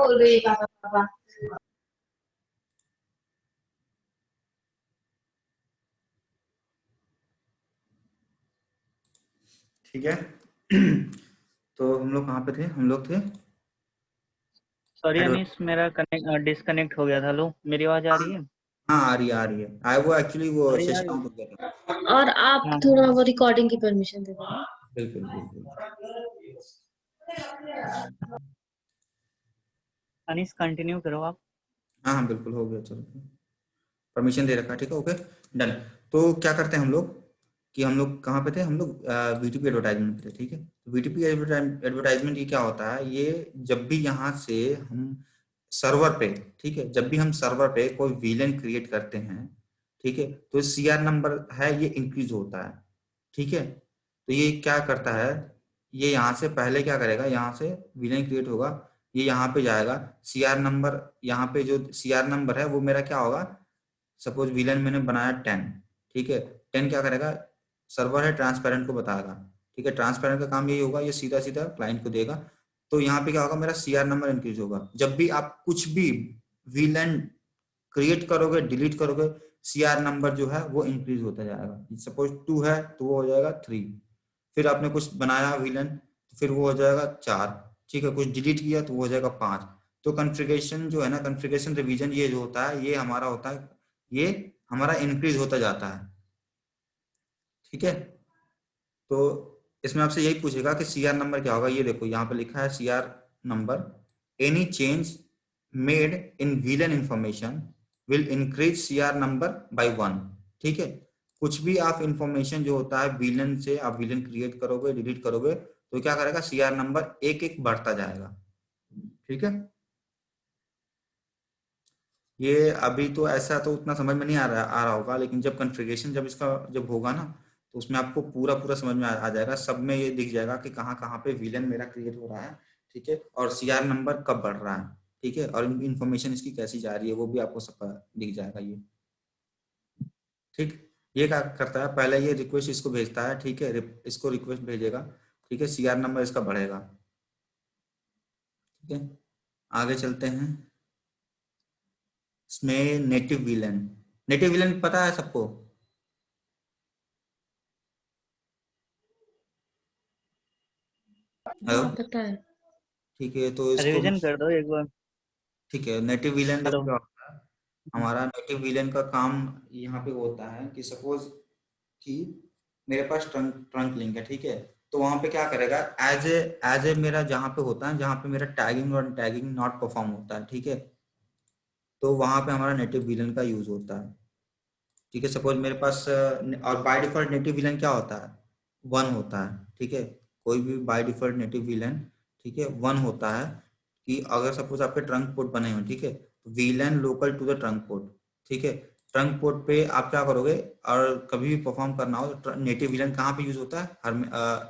बोल रही है पापा पापा। ठीक है। तो हम लोग कहाँ पे थे? हम लोग थे सॉरी एडवर्ट। अनीश, मेरा डिस्कनेक्ट हो गया था। लो, मेरी आवाज आ रही है? हाँ आ रही है, आ रही है। आए वो एक्चुअली वो अरे यार। सेशन ऑन हो गया था। और आप हाँ थोड़ा हाँ, वो रिकॉर्डिंग की परमिशन दे दो। बिल्कुल बिल्कुल। अनीश कंटिन्यू करो आप। हाँ हाँ बिल्कुल हो गया, चलो परमिशन दे रखा है, ठीक है, ओके डन। तो क्या करते हैं हम लोग कि हम लोग कहाँ पे थे? हम लोग वीटीपी एडवर्टाइजमेंट पे थे, ठीक है। वीटीपी एडवर्टाइजमेंट ये क्या होता है? ये जब भी यहाँ से हम सर्वर पे, ठीक है, जब भी हम सर्वर पे कोई विलेन क्रिएट करते हैं, ठीक है, तो सीआर नंबर है ये इंक्रीज होता है, ठीक है। तो ये क्या करता है, ये यहाँ से पहले क्या करेगा, यहाँ से विलेन क्रिएट होगा, ये यहाँ पे जाएगा, सीआर नंबर, यहाँ पे जो सीआर नंबर है वो मेरा क्या होगा, सपोज विलन मैंने बनाया 10, ठीक है, 10 क्या करेगा, सर्वर है ट्रांसपेरेंट को बताएगा, ठीक है, ट्रांसपेरेंट का काम यही होगा, ये सीधा सीधा क्लाइंट को देगा। तो यहाँ पे क्या होगा, मेरा सीआर नंबर इंक्रीज होगा। जब भी आप कुछ भी विलन क्रिएट करोगे, डिलीट करोगे, सीआर नंबर जो है वो इंक्रीज होता जाएगा। सपोज 2 है तो वो हो जाएगा 3, फिर आपने कुछ बनाया विलन तो फिर वो हो जाएगा 4, ठीक है, कुछ डिलीट किया तो वो हो जाएगा 5। तो कॉन्फ़िगरेशन जो है ना, कॉन्फ़िगरेशन रिवीजन ये जो होता है ये हमारा होता है, ये हमारा इंक्रीज होता जाता है, ठीक है। तो इसमें आपसे यही पूछेगा कि सीआर नंबर क्या होगा। ये देखो यहाँ पे लिखा है CR number, any change made in villain information will increase CR number by 1, ठीक है। कुछ भी आप इंफॉर्मेशन जो होता है विलन से, आप विलन क्रिएट करोगे, डिलीट करोगे, तो क्या करेगा, सीआर नंबर एक एक बढ़ता जाएगा, ठीक है। ये अभी तो ऐसा तो उतना समझ में नहीं आ रहा होगा, लेकिन जब कॉन्फ़िगरेशन जब इसका जब होगा ना, तो उसमें आपको पूरा पूरा समझ में आ जाएगा। सब में ये दिख जाएगा कि कहाँ कहाँ पे विलेन मेरा क्रिएट हो रहा है, ठीक है, और सीआर नंबर कब बढ़ रहा है, ठीक है, और इन्फॉर्मेशन इसकी कैसी जा रही है वो भी आपको सब दिख जाएगा ये, ठीक। ये क्या करता है, पहले ये रिक्वेस्ट इसको भेजता है, ठीक है, इसको रिक्वेस्ट भेजेगा, ठीक है, सीआर नंबर इसका बढ़ेगा, ठीक है। आगे चलते हैं। इसमें नेटिव विलन, नेटिव विलन पता है सबको? हेलो, हाँ पता है। ठीक है, तो इसको रिवीजन कर दो एक बार। ठीक है, नेटिव विलेन देखो हेलो। क्या होता है। हमारा नेटिव विलेन का काम यहाँ पे होता है कि सपोज कि मेरे पास ट्रंक ट्रंक लिंक है, ठीक है, तो वहां पे क्या करेगा, एज ए मेरा जहाँ पे होता है, जहाँ पे मेरा टैगिंग और टैगिंग नॉट परफॉर्म होता है, ठीक है, तो वहां पे हमारा नेटिव विलेन का यूज होता है, ठीक है। सपोज मेरे पास और बाय डिफॉल्ट नेटिव विलेन क्या होता है, 1 होता है, ठीक है। कोई भी बाय डिफॉल्ट नेटिव विलेन, ठीक है, 1 होता है। कि अगर सपोज आपके ट्रंक पोर्ट बने हुए, ठीक है, तो VLAN local to the trunk port, ठीक है। ट्रंक पोर्ट पे आप क्या करोगे, और कभी भी परफॉर्म करना हो तो नेटिव विलेन कहाँ पे यूज होता है, हर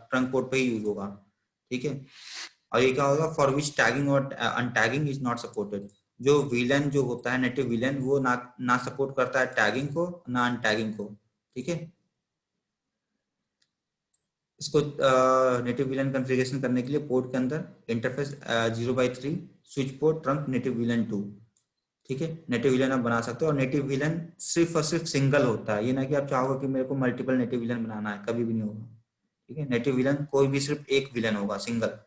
ट्रंक पोर्ट पे ही यूज होगा, ठीक है। और ये क्या होगा, फॉर विच टैगिंग और अनटैगिंग इज नॉट सपोर्टेड। जो विलेन जो होता है नेटिव विलेन, वो ना सपोर्ट करता है टैगिंग को, ना अनटैगिंग को, ठीक है। इसको नेटिव विलेन कॉन्फ़िगरेशन करने के लिए पोर्ट के अंदर interface 0x3 switch port trunk native villain 2, ठीक है, नेटिव विलेन आप बना सकते हो। और नेटिव विलेन सिर्फ और सिर्फ सिंगल होता है, ये ना कि आप चाहोगे कि मेरे को मल्टीपल नेटिव विलेन बनाना है, कभी भी नहीं होगा, ठीक है। नेटिव विलेन कोई भी सिर्फ एक विलेन होगा, सिंगल।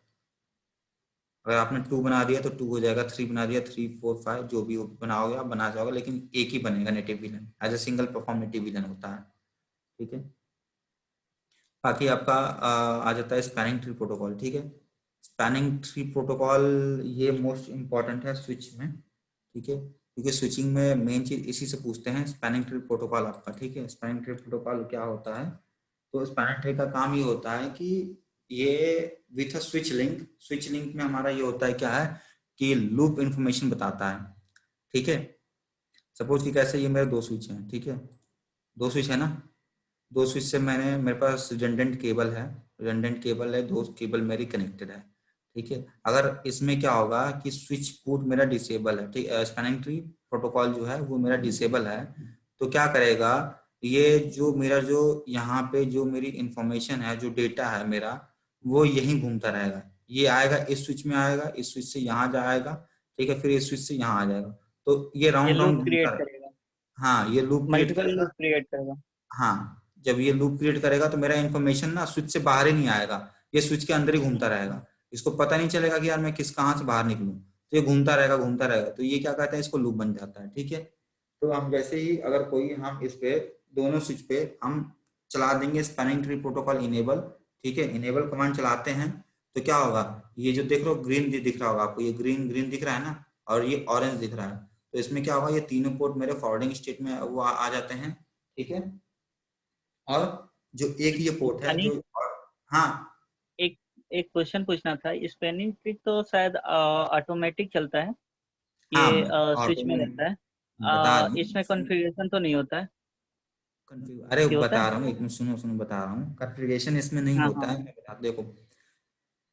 अगर आपने 2 बना दिया तो 2 हो जाएगा, 3 बना दिया 3 4 5, जो भी बनाओगे आप बना जाओगे, लेकिन एक ही बनेगा native VLAN, as a single perform native VLAN होता है, ठीक है। बाकी आपका आ जाता है स्पैनिंग ट्री प्रोटोकॉल, ठीक है। स्पैनिंग ट्री प्रोटोकॉल ये मोस्ट इंपॉर्टेंट है स्विच में, ठीक है, क्योंकि स्विचिंग में मेन चीज इसी से पूछते हैं, स्पैनिंग ट्री प्रोटोकॉल आपका, ठीक है। स्पैनिंग ट्री प्रोटोकॉल क्या होता है, तो स्पैनिंग ट्री का काम ये होता है कि ये विथ अ स्विच लिंक में हमारा ये होता है क्या है, कि लूप इंफॉर्मेशन बताता है, ठीक है। सपोज कि कैसे ये मेरे 2 स्विच हैं, ठीक है, 2 स्विच है ना, 2 स्विच से मेरे पास रिडंडेंट केबल है, 2 केबल मेरी कनेक्टेड है, ठीक है। अगर इसमें क्या होगा कि स्विच पोर्ट मेरा डिसेबल है, ठीक, स्पैनिंग ट्री प्रोटोकॉल जो है वो मेरा डिसेबल है, तो क्या करेगा, ये जो मेरा जो यहाँ पे जो मेरी इंफॉर्मेशन है, जो डेटा है मेरा, वो यहीं घूमता रहेगा। ये आएगा इस स्विच में, आएगा इस स्विच से यहाँ जाएगा, ठीक है, फिर ये स्विच से यहाँ आ जाएगा, तो ये ये राउंड लूप राउंड क्रिएट घूमता रहे। करेगा, हाँ, ये लूप क्रिएट मल्टीपल करेगा। लूप क्रिएट करेगा। हाँ, जब ये लूप क्रिएट करेगा तो मेरा इन्फॉर्मेशन ना स्विच से बाहर ही नहीं आएगा, ये स्विच के अंदर ही घूमता रहेगा, इसको पता नहीं चलेगा कि यार मैं कहाँ से बाहर निकलूं, तो ये घूमता रहेगा, तो ये क्या कहते हैं, इसको लूप बन जाता है। ठीक है, तो हम जैसे ही अगर कोई हम इस पे दोनों स्विच पे हम चला देंगे स्पैनिंग ट्री प्रोटोकॉल इनेबल, ठीक है, इनेबल कमांड चलाते हैं तो क्या होगा, ये जो देख रहे हो ग्रीन दिख रहा होगा आपको, ये ग्रीन ग्रीन दिख रहा है ना, और ये ऑरेंज दिख रहा है, तो इसमें क्या होगा, ये तीनों पोर्ट मेरे फॉरवर्डिंग स्टेट में वो आ जाते हैं। ठीक है, और जो एक ये पोर्ट है जो, अनिल, हाँ एक एक क्वेश्चन पूछना था। स्पैनिंग ट्री तो शायद ऑटोमेटिक चलता है, हाँ, ये स्विच में ऑटोमेटिक रहता है। बता रहा हूँ, इसमें कॉन्फ़िगरेशन तो नहीं होता है अरे कि होता बता है? रहा हूँ, एक मिनट सुनो सुनो, बता रहा हूँ, कॉन्फ़िगरेशन इसमें नहीं हाँ होता हाँ। है, मैं बता देखो,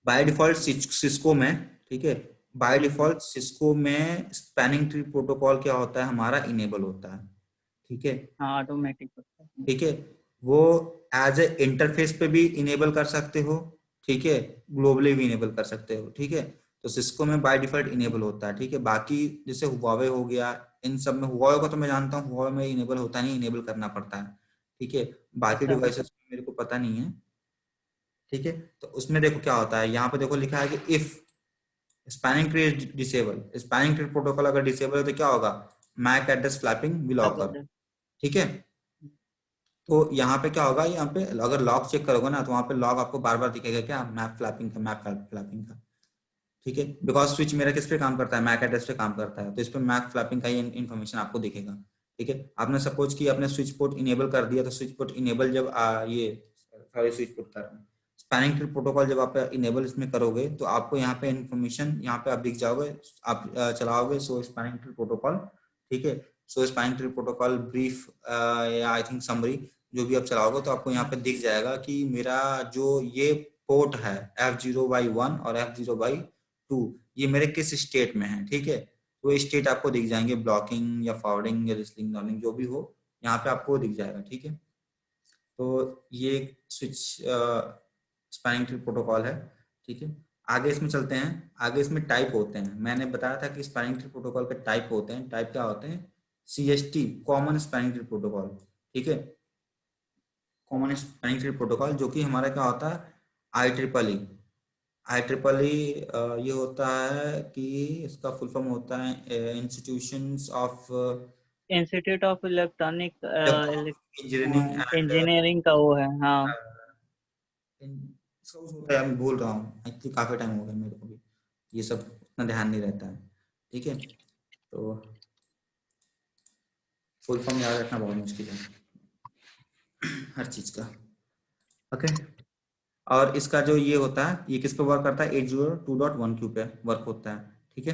बाय डिफॉल्ट सिस्को में, ठीक है, बाय हम्म। डिफॉल्ट सिस्को में स्पैनिंग ट्री प्रोटोकॉल क्या होता है हमारा, इनेबल होता है। ठीक है, हाँ, ऑटोमेटिक होता है। ठीक है, वो एज ए इंटरफेस पे भी इनेबल कर सकते हो, ठीक है, ग्लोबली भी इनेबल कर सकते हो। ठीक है, तो सिस्को में बाय डिफॉल्ट इनेबल होता है। ठीक है, बाकी जैसे हुआवे हो गया, इन सब में, हुआवे का तो मैं जानता हूँ, हुआवे में इनेबल होता नहीं, इनेबल करना पड़ता है। ठीक है, बाकी अच्छा। डिवाइसेस में मेरे को पता नहीं है। ठीक है, तो उसमें देखो क्या होता है, यहाँ पे देखो लिखा है कि if spanning tree is disable, spanning tree protocol अगर डिसेबल है तो क्या होगा, मैक एड्रेस फ्लैपिंग विल सब ऑकर। होता है। ठीक है, तो यहाँ पे क्या होगा, यहाँ पे अगर लॉग चेक करोगे ना तो वहाँ पे लॉग आपको बार बार दिखेगा, क्या, मैप फ्लैपिंग का, मैप फ्लैपिंग का। ठीक है, बिकॉज स्विच मेरा किस पे काम करता है, मैक एड्रेस पे काम करता है, तो इस पे मैक फ्लैपिंग का ही इन्फॉर्मेशन आपको दिखेगा। ठीक है, आपने सपोज कि आपने स्विच पोर्ट इनेबल कर दिया, तो स्विच पोर्ट इनेबल जब ये सॉरी स्विच पोर्ट कर रहा हूँ, स्पैनिंग ट्री प्रोटोकॉल जब आप इनेबल इसमें करोगे तो आपको यहाँ पे इन्फॉर्मेशन, यहाँ पे आप दिख जाओगे, आप चलाओगे सो स्पैनिंग ट्री प्रोटोकॉल। ठीक है, सो स्पैनिंग ट्री प्रोटोकॉल ब्रीफ या आई थिंक समरी, जो भी आप चलाओगे तो आपको यहाँ पे दिख जाएगा कि मेरा जो ये पोर्ट है F0/1 और F0/2, ये मेरे किस स्टेट में है। ठीक है, तो स्टेट आपको दिख जाएंगे, ब्लॉकिंग या फॉरवर्डिंग या लिसनिंग लर्निंग जो भी हो, यहाँ पे आपको दिख जाएगा। ठीक है, तो ये स्विच स्पैनिंग ट्री प्रोटोकॉल है। ठीक है, आगे इसमें चलते हैं, आगे इसमें टाइप होते हैं, मैंने बताया था कि स्पैनिंग ट्री प्रोटोकॉल के टाइप होते हैं, टाइप क्या होते हैं, CST common spanning tree protocol. ठीक है, कॉमन स्पैनिंग ट्री प्रोटोकॉल जो कि हमारा क्या होता है, IEEE, IEEE ये होता है कि इसका फुल फॉर्म होता है institutions of institute of electronic engineering and, engineering का वो है, हाँ। इसका कुछ होता है, मैं भूल रहा हूँ एक्चुअली, काफी टाइम हो गया मेरे को भी, ये सब उतना ध्यान नहीं रहता है। ठीक है, तो फुल फॉर्म याद रखना बहुत मुश्किल है हर चीज का। ओके, और इसका जो ये होता है, ये किस पे वर्क करता है, 802.1q पे वर्क होता है। ठीक है,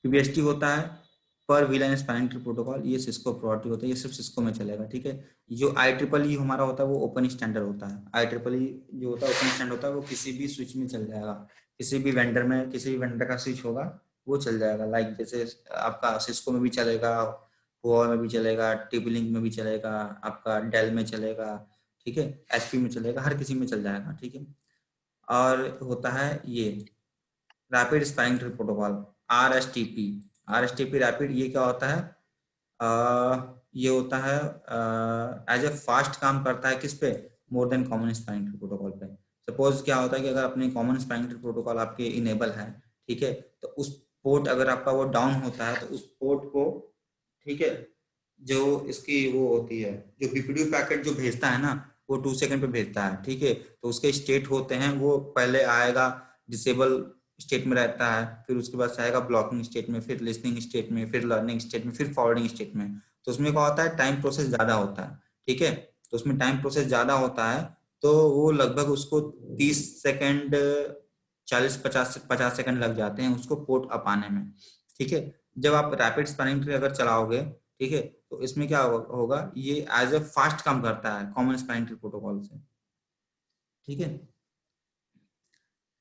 PBST होता है पर वीलाइन स्पैनिंग ट्री प्रोटोकॉल, ये सिस्को प्रॉपर्टी होता है, ये सिर्फ सिस्को में चलेगा। ठीक है, जो IEEE हमारा होता है वो ओपन स्टैंडर्ड होता है, IEEE जो होता है ओपन स्टैंडर्ड होता है, वो किसी भी स्विच में चल जाएगा, किसी भी वेंडर में, किसी भी वेंडर का स्विच होगा वो चल जाएगा, लाइक जैसे आपका सिस्को में भी चलेगा, हुआ में भी चलेगा, TP-Link में भी चलेगा, आपका डेल में चलेगा, ठीक है, HP में चलेगा, हर किसी में चल जाएगा। ठीक है, और होता है ये rapid spanning tree protocol, RSTP, RSTP rapid, ये क्या होता है, ये होता है एज ए फास्ट काम करता है किस पे, more than common spanning tree protocol पे। सपोज क्या होता है कि अगर अपने कॉमन स्पैनिंग ट्री प्रोटोकॉल आपके इनेबल है, ठीक है, तो उस पोर्ट अगर आपका वो डाउन होता है तो उस पोर्ट को, ठीक है, जो इसकी वो होती है, जो BPDU पैकेट जो भेजता है ना, वो 2 सेकंड पे भेजता है। ठीक है, तो उसके स्टेट होते हैं, वो पहले आएगा डिसेबल स्टेट में रहता है, फिर उसके बाद आएगा ब्लॉकिंग स्टेट में, फिर लिसनिंग स्टेट में, फिर लर्निंग स्टेट में, फिर फॉरवर्डिंग स्टेट में। तो उसमें क्या होता है, टाइम प्रोसेस ज्यादा होता है। ठीक है, तो उसमें टाइम प्रोसेस ज्यादा होता है, तो वो लगभग उसको 30 सेकंड, 40-50 सेकंड लग जाते हैं उसको पोर्ट अप आने में। ठीक है, जब आप रैपिड स्पैनिंग ट्री अगर चलाओगे, ठीक है, तो इसमें क्या होगा, ये एज ए फास्ट काम करता है कॉमन स्पैनिंग ट्री प्रोटोकॉल से। ठीक है,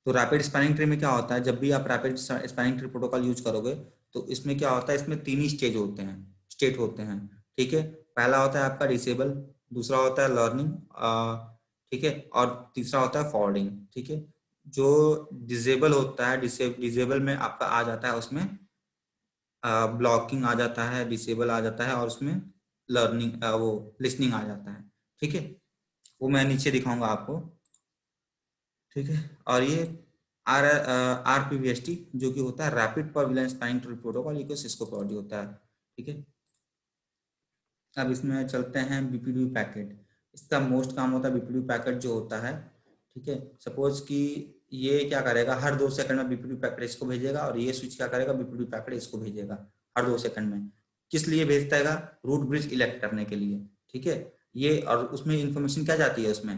तो रैपिड स्पैनिंग ट्री में क्या होता है, जब भी आप rapid spanning tree protocol use करोगे तो इसमें क्या होता है, इसमें 3 ही स्टेज होते हैं, स्टेट होते हैं। ठीक है, पहला होता है आपका डिसेबल, दूसरा होता है लर्निंग, ठीक है, और तीसरा होता है फॉरवर्डिंग। ठीक है, जो डिसेबल होता है, डिसेबल में आपका आ जाता है, उसमें ब्लॉकिंग आ जाता है, डिसेबल आ जाता है, और उसमें लर्निंग वो लिसनिंग आ जाता है। ठीक है, वो मैं नीचे दिखाऊंगा आपको। ठीक है, और ये RPVST जो कि होता है रैपिड परविलेंस स्पैनिंग ट्री प्रोटोकॉल, ये सिस्को प्रोडी होता है। ठीक है, अब इसमें चलते हैं बीपीडी पैकेट। इसका मोस्ट काम होता है बीपीडी पैकेट जो होता है। ठीक है, सपोज कि ये क्या करेगा, हर 2 सेकंड में बीपीडी पैकेट इसको भेजेगा, और ये स्विच क्या करेगा, बीपीडी पैकेट इसको भेजेगा हर 2 सेकंड में। किस लिए भेजता है? रूट ब्रिज इलेक्ट करने के लिए। ठीक है, ये और उसमें इंफॉर्मेशन क्या जाती है, उसमें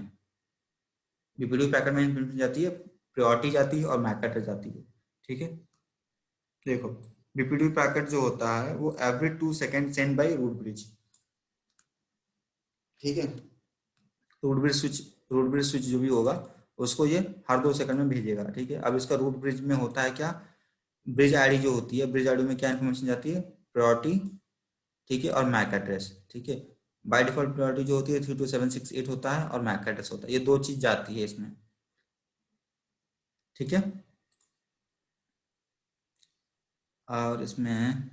बीपीडी पैकेट में इंफॉर्मेशन जाती है, प्रायोरिटी जाती है और मैक एड्रेस जाती है। ठीक है, देखो बीपीडी पैकेट जो होता है वो every 2 second send by root bridge. ठीक है, रूट ब्रिज स्विच जो भी होगा उसको ये हर 2 सेकंड में भेजेगा। ठीक है, अब इसका रूट ब्रिज में होता है क्या, ब्रिज आईडी जो होती है, ब्रिज आईडी में क्या इन्फॉर्मेशन जाती है, प्रायोरिटी, ठीक है, और मैक एड्रेस। ठीक है, बाय डिफॉल्ट प्रायोरिटी जो होती है 32768 होता है, और मैक एड्रेस होता है, ये 2 चीज जाती है इसमें। ठीक है, और इसमें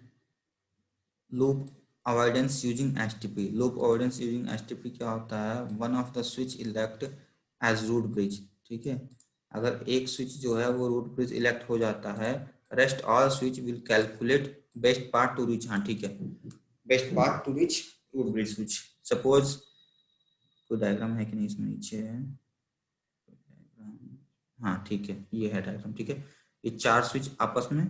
loop avoidance using STP. Loop avoidance using STP क्या होता है, one of the switch elect as root bridge. ठीक है, अगर एक स्विच जो है वो रूट ब्रिज इलेक्ट हो जाता है, rest all switch will calculate best part to reach. हाँ ठीक है, best part to reach root bridge switch. Suppose कोई डायग्राम है कि नहीं इसमें, नीचे है हाँ ठीक है, ये है डायग्राम। ठीक है, ये 4 स्विच आपस में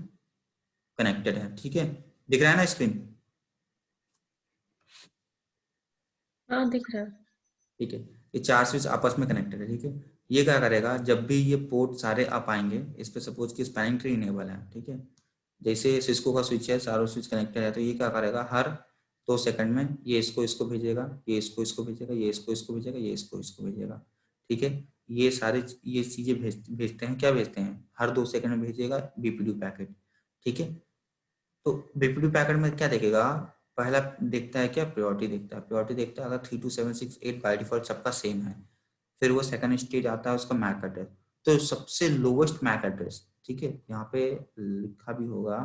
कनेक्टेड है। ठीक है, दिख रहा है ना स्क्रीन? हाँ दिख रहा है। ठीक है, ये 4 स्विच आपस में कनेक्टेड है। ठीक है, ये क्या करेगा, जब भी ये पोर्ट सारे आप आएंगे इस पे, सपोज कि स्पैनिंग ट्री इनेबल है। ठीक है, जैसे सिस्को का स्विच है, सारों स्विच कनेक्टेड है, तो ये क्या करेगा, हर 2 सेकंड में ये इसको भेजेगा, ये इसको भेजेगा, ये इसको भेजेगा, ये इसको भेजेगा। ठीक है, ये सारे ये चीजें भेजते हैं, क्या भेजते हैं, हर 2 सेकंड में भेजेगा बीपीडी पैकेट। ठीक है, तो बीपीडी पैकेट में क्या देखेगा, पहला देखता है क्या, प्रायोरिटी देखता है। प्रायोरिटी देखता है अगर 32768 बाय डिफॉल्ट सबका सेम है, फिर वो सेकंड स्टेज आता है उसका मैक एड्रेस, तो सबसे लोवेस्ट मैक एड्रेस। ठीक है, यहाँ पे लिखा भी होगा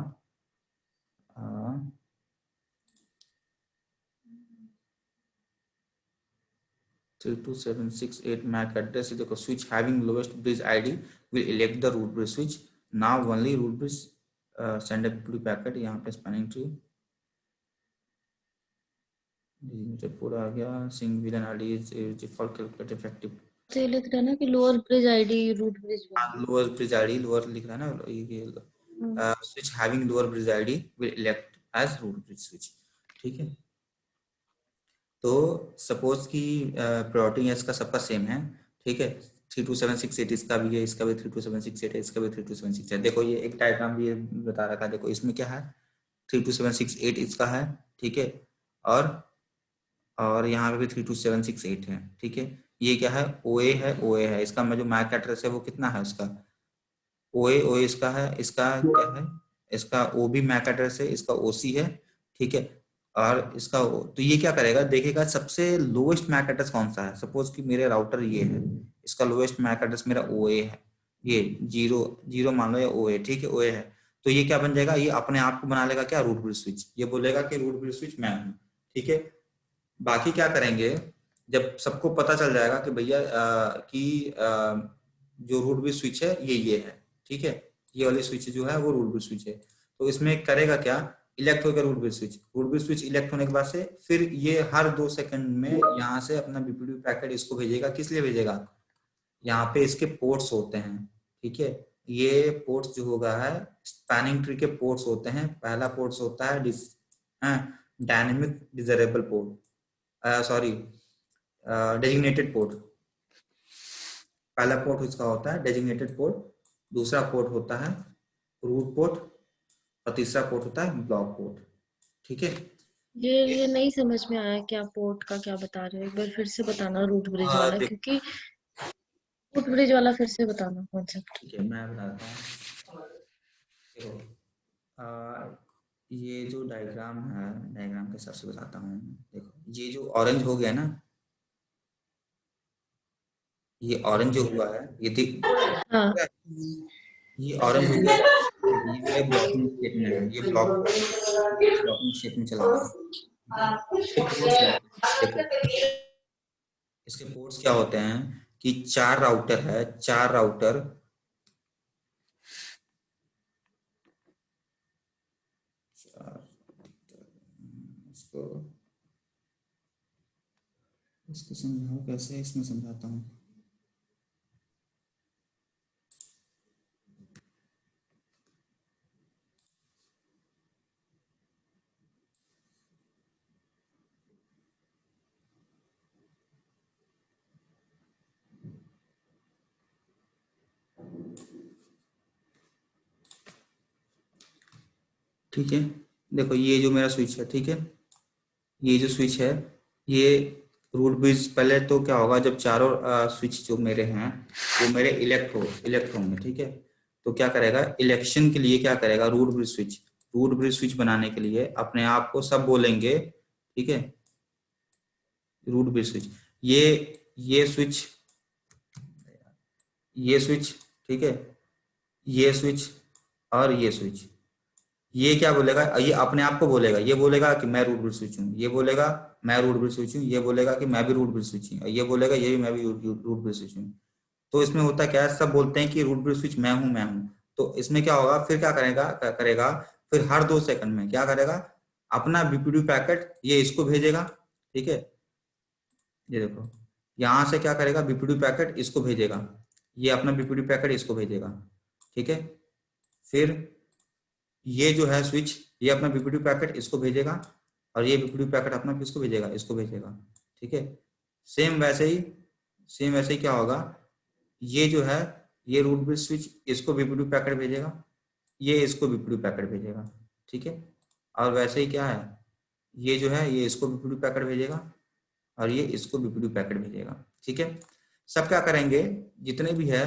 32768 मैक एड्रेस। देखो switch having lowest bridge ID will elect the root bridge switch, now only root bridge send a packet. यहाँ पे स्पैनिंग ट्री पूरा आ गया, since VLAN ID is default calculate effective. तो ये लिख रहा है ना कि lower bridge ID root bridge lower bridge ID, lower लिख रहा है ना ये, switch having lower bridge ID will elect as root bridge switch. ठीक है, तो सपोज कि प्रायोरिटी इसका सबका सेम है। ठीक है, 32768 इसका भी है, इसका भी 32768 है, इसका भी 32768 है। देखो ये एक डायग्राम भी बता रखा है, देखो इसमें क्या है, 32768 इसका है। ठीक है, और यहाँ पे भी 32768 है। ठीक है, ये क्या है, ओए है, ओए है, इसका जो मैक एड्रेस है वो कितना है उसका, ओए ओए इसका है, इसका क्या है, इसका ओ भी मैक एड्रेस है, इसका ओसी है। ठीक है, और इसका तो ये क्या करेगा, देखेगा सबसे लोएस्ट मैक एड्रेस कौन सा है। सपोज कि मेरे राउटर ये है, इसका लोएस्ट मैक एड्रेस मेरा ओए है, ये 0 मान लो, या ओए। ठीक है, ओए है, तो ये क्या बन जाएगा, ये अपने आप को बना लेगा क्या, रूट ब्रिज स्विच। ये बोलेगा कि रूट ब्रिज स्विच मैं हूँ। ठीक है, बाकी क्या करेंगे, जब सबको पता चल जाएगा कि भैया जो रूट ब्रिज स्विच है ये है। ठीक है, ये वाली स्विच जो है वो रूट ब्रिज स्विच है, तो इसमें करेगा क्या, इलेक्ट होगा root bridge switch. Root bridge switch elect होने के बाद से फिर ये हर 2 सेकंड में यहाँ से अपना बीपीडी पैकेट इसको भेजेगा। किस लिए भेजेगा, यहाँ पे इसके पोर्ट्स होते हैं। ठीक है, ये पोर्ट्स जो होगा है स्पैनिंग ट्री के पोर्ट्स होते हैं। पहला पोर्ट्स होता है dynamic desirable port, sorry designated port. पहला पोर्ट इसका होता है डेजिग्नेटेड पोर्ट, दूसरा पोर्ट होता है रूट पोर्ट, और तीसरा पोर्ट होता है ब्लॉक पोर्ट। ठीक है, ये नहीं समझ में आया क्या पोर्ट का क्या बता रहे हो, एक बार फिर से बताना रूट ब्रिज वाला, क्योंकि रूट ब्रिज वाला फिर से बताना कॉन्सेप्ट। ठीक है, मैं बताता हूँ। देखो ये जो डायग्राम है, डायग्राम के हिसाब से बताता हूँ। देखो ये जो ऑरेंज हो गया ना, ये ऑरेंज जो हुआ है हाँ ये ऑरेंज हो गया, ये मेरे ब्लॉकिंग स्टेट में है, ये ब्लॉकिंग स्टेट में चला गया, ठीक है। इसके पोर्ट्स देखो, इसके पोर्ट्स क्या होते हैं कि 4 राउटर है, 4 राउटर, इसको इसको समझाओ कैसे, इसमें समझाता हूँ। ठीक है, देखो ये जो मेरा स्विच है, ठीक है, ये जो स्विच है, ये रूट ब्रिज, पहले तो क्या होगा जब चारों स्विच जो मेरे हैं वो मेरे इलेक्ट होंगे, ठीक है। तो क्या करेगा, इलेक्शन के लिए क्या करेगा, रूट ब्रिज स्विच बनाने के लिए अपने आप को सब बोलेंगे, ठीक है। रूट ब्रिज स्विच, ये स्विच, ये स्विच, ठीक है, ये स्विच और ये स्विच, ये क्या बोलेगा, ये अपने आप को बोलेगा, ये बोलेगा कि मैं रूट ब्रिज स्विच हूँ, ये बोलेगा मैं रूट ब्रिज स्विच हूँ, ये बोलेगा कि मैं भी रूट ब्रिज स्विच हूँ, ये बोलेगा ये भी मैं भी रूट ब्रिज स्विच हूँ। तो इसमें होता क्या है, सब बोलते हैं कि रूट ब्रिज स्विच मैं हूँ। तो इसमें क्या होगा, फिर क्या करेगा, फिर हर 2 सेकंड में क्या करेगा, अपना बीपीडी पैकेट ये इसको भेजेगा, ठीक है। ये देखो, यहां से क्या करेगा, बीपीडी पैकेट इसको भेजेगा, ये अपना बीपीडी पैकेट इसको भेजेगा, ठीक है। फिर ये जो है स्विच, ये अपना बीपीडी पैकेट इसको भेजेगा, और ये बीपीडी पैकेट अपना किसको भेजेगा, इसको भेजेगा, ठीक है। सेम वैसे ही क्या होगा, ये जो है, ये रूट ब्रिज स्विच इसको बीपीडी पैकेट भेजेगा, ये इसको बीपीडी पैकेट भेजेगा, ठीक है। और वैसे ही क्या है, ये जो है, ये इसको बीपीडी पैकेट भेजेगा, और ये इसको बीपीडी पैकेट भेजेगा, ठीक है। सब क्या करेंगे, जितने भी है,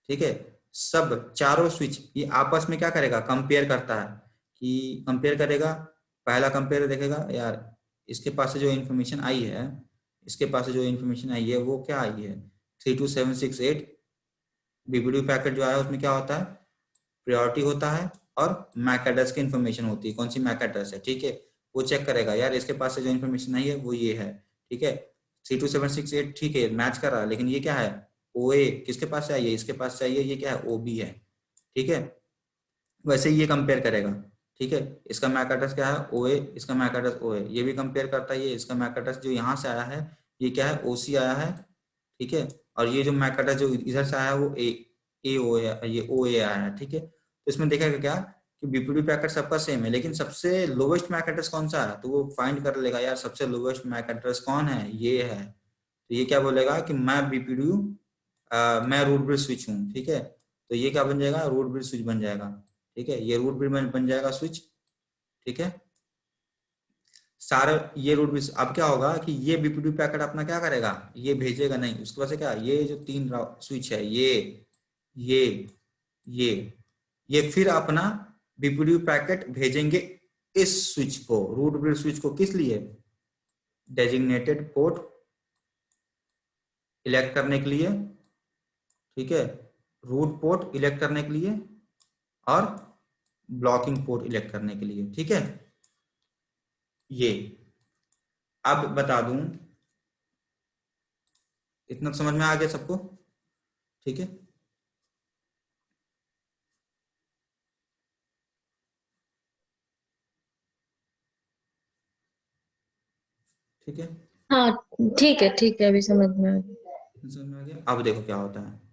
ठीक है, सब चारों स्विच ये आपस में क्या करेगा, कंपेयर करता है, कि कंपेयर करेगा, पहला कंपेयर देखेगा यार, इसके पास से जो इन्फॉर्मेशन आई है, इसके पास से जो इन्फॉर्मेशन आई है वो क्या आई है, 32768 बीपीडी पैकेट जो आया उसमें क्या होता है, प्रायोरिटी होता है, और मैक एड्रेस की इन्फॉर्मेशन होती है, कौन सी मैक एड्रेस है, ठीक है। वो चेक करेगा यार, इसके पास से जो इन्फॉर्मेशन आई है वो ये है, ठीक है। 32768 ठीक है, मैच कर रहा है, लेकिन ये क्या है, ओए किसके पास से आई है, इसके पास से आई है, ये क्या है, ओबी है, ठीक है। वैसे ही ये कंपेयर करेगा, ठीक है। इसका मैक एड्रेस क्या है, ओए, इसका मैक एड्रेस ओए, ये भी कंपेयर करता है, ये इसका मैक एड्रेस जो यहाँ से आया है ये क्या है, ओसी आया है, ठीक है। और ये जो मैक एड्रेस जो इधर से आया है वो ए ओ ये ओ ए आया है, ठीक है। तो इसमें देखेगा क्या कि बीपीडी पैकेट सबका सेम है, लेकिन सबसे लोवेस्ट मैक एड्रेस कौन सा है, तो वो फाइंड कर लेगा यार सबसे लोवेस्ट मैक एड्रेस कौन है, ये है। तो ये क्या बोलेगा कि मैं बीपीडी मैं रूट ब्रिज स्विच हूँ, ठीक है। तो ये क्या बन जाएगा, रूट ब्रिज स्विच बन जाएगा, ठीक है। ये रूट ब्रिज बन जाएगा स्विच, ठीक है। सारे ये रूट ब्रिज, अब क्या होगा कि ये बीपीडी पैकेट अपना क्या करेगा, ये भेजेगा नहीं, उसके वजह से क्या, ये जो 3 स्विच है, ये ये ये फिर अपना बीपीडी पैकेट भेजेंगे इस स्विच को, रूट ब्रिज स्विच को, किस लिए, डेजिग्नेटेड पोर्ट इलेक्ट करने के लिए, ठीक है, रूट पोर्ट इलेक्ट करने के लिए, और ब्लॉकिंग पोर्ट इलेक्ट करने के लिए, ठीक है। ये अब बता दूं, इतना समझ में आ गया सबको, ठीक है। ठीक है, हाँ ठीक है, अभी समझ में आ गया। समझ में आ गया। अब देखो क्या होता है,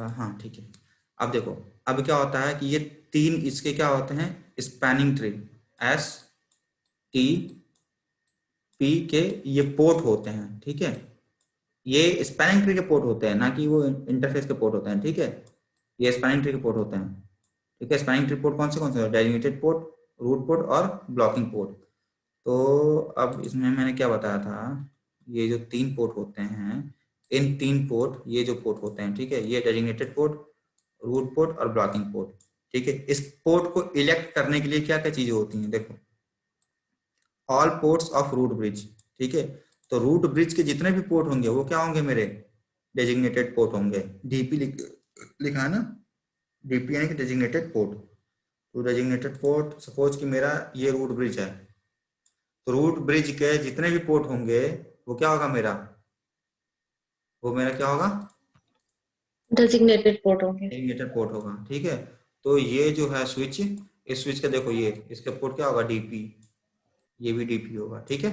हाँ ठीक है। अब देखो, अब क्या होता है कि ये 3 इसके क्या होते हैं, spanning tree, S T P के ये पोर्ट होते हैं, ठीक है। ये स्पैनिंग ट्री के पोर्ट होते हैं, ना कि वो इंटरफेस के पोर्ट होते हैं, ठीक है। ये स्पैनिंग ट्री के पोर्ट होते हैं, ठीक है। स्पैनिंग ट्री पोर्ट कौन से, डेजिग्नेटेड पोर्ट, रूट पोर्ट और ब्लॉकिंग पोर्ट। तो अब इसमें मैंने क्या बताया था, ये जो 3 पोर्ट होते हैं, इन 3 पोर्ट, ये जो पोर्ट होते हैं, ठीक है, ये डेजिग्नेटेड पोर्ट, रूट पोर्ट और ब्लॉकिंग पोर्ट, ठीक है। इस पोर्ट को इलेक्ट करने के लिए क्या क्या चीजें होती हैं, देखो, all ports of root bridge, ठीक है। तो रूट ब्रिज के जितने भी पोर्ट होंगे वो क्या होंगे, मेरे डेजिग्नेटेड पोर्ट होंगे। डीपी लिखा है ना, डीपी यानी कि डेजिग्नेटेड पोर्ट। तो डेजिग्नेटेड पोर्ट, सपोज कि मेरा ये रूट ब्रिज है, तो रूट ब्रिज के जितने भी पोर्ट होंगे वो क्या होगा मेरा, वो मेरा क्या होगा, डेजिग्नेटेड पोर्ट होंगे। डेजिग्नेटेड पोर्ट होगा। ठीक है, तो ये जो है स्विच, इस स्विच का देखो ये इसका पोर्ट क्या होगा, डीपी, ये भी डीपी होगा। ठीक है,